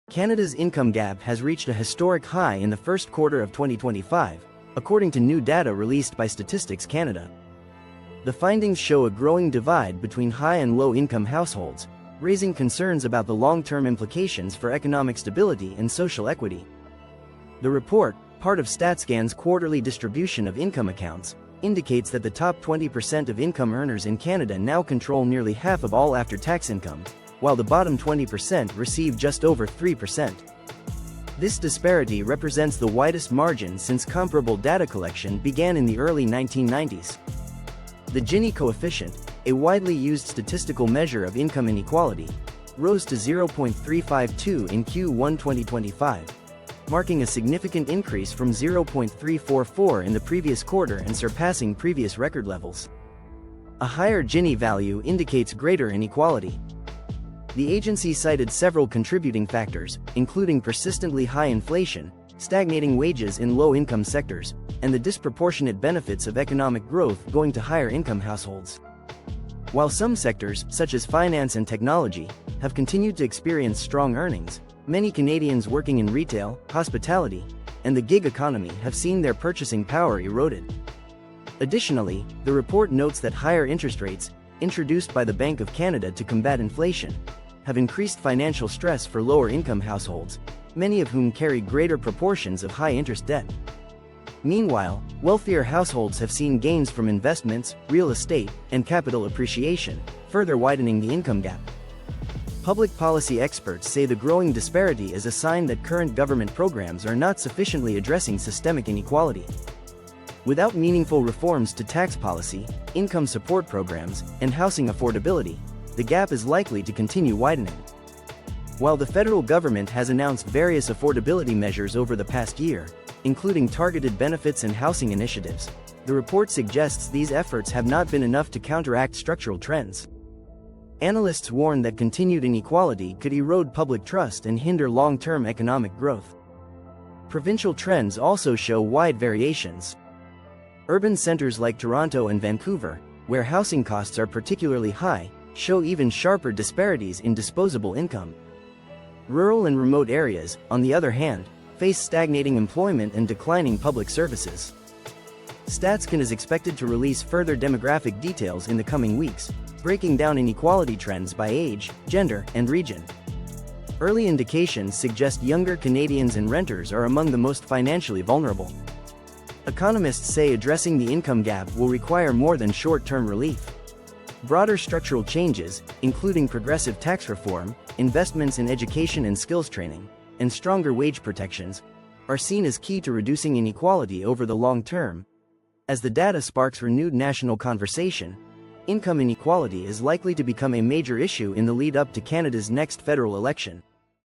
Canada's income gap has reached a historic high in the first quarter of 2025, according to new data released by Statistics Canada. The findings show a growing divide between high and low-income households, raising concerns about the long-term implications for economic stability and social equity. The report, part of StatsCan's quarterly distribution of income accounts, indicates that the top 20% of income earners in Canada now control nearly half of all after-tax income, while the bottom 20% receive just over 3%. This disparity represents the widest margin since comparable data collection began in the early 1990s. The Gini coefficient, a widely used statistical measure of income inequality, rose to 0.352 in Q1 2025, marking a significant increase from 0.344 in the previous quarter and surpassing previous record levels. A higher Gini value indicates greater inequality. The agency cited several contributing factors, including persistently high inflation, stagnating wages in low-income sectors, and the disproportionate benefits of economic growth going to higher-income households. While some sectors, such as finance and technology, have continued to experience strong earnings, many Canadians working in retail, hospitality, and the gig economy have seen their purchasing power eroded. Additionally, the report notes that higher interest rates, introduced by the Bank of Canada to combat inflation, have increased financial stress for lower-income households, many of whom carry greater proportions of high-interest debt. Meanwhile, wealthier households have seen gains from investments, real estate, and capital appreciation, further widening the income gap. Public policy experts say the growing disparity is a sign that current government programs are not sufficiently addressing systemic inequality. Without meaningful reforms to tax policy, income support programs, and housing affordability, the gap is likely to continue widening. While the federal government has announced various affordability measures over the past year, including targeted benefits and housing initiatives, the report suggests these efforts have not been enough to counteract structural trends. Analysts warn that continued inequality could erode public trust and hinder long-term economic growth. Provincial trends also show wide variations. Urban centers like Toronto and Vancouver, where housing costs are particularly high, show even sharper disparities in disposable income. Rural and remote areas, on the other hand, face stagnating employment and declining public services. StatsCan is expected to release further demographic details in the coming weeks, breaking down inequality trends by age, gender, and region. Early indications suggest younger Canadians and renters are among the most financially vulnerable. Economists say addressing the income gap will require more than short-term relief. Broader structural changes, including progressive tax reform, investments in education and skills training, and stronger wage protections, are seen as key to reducing inequality over the long term. As the data sparks renewed national conversation, income inequality is likely to become a major issue in the lead-up to Canada's next federal election.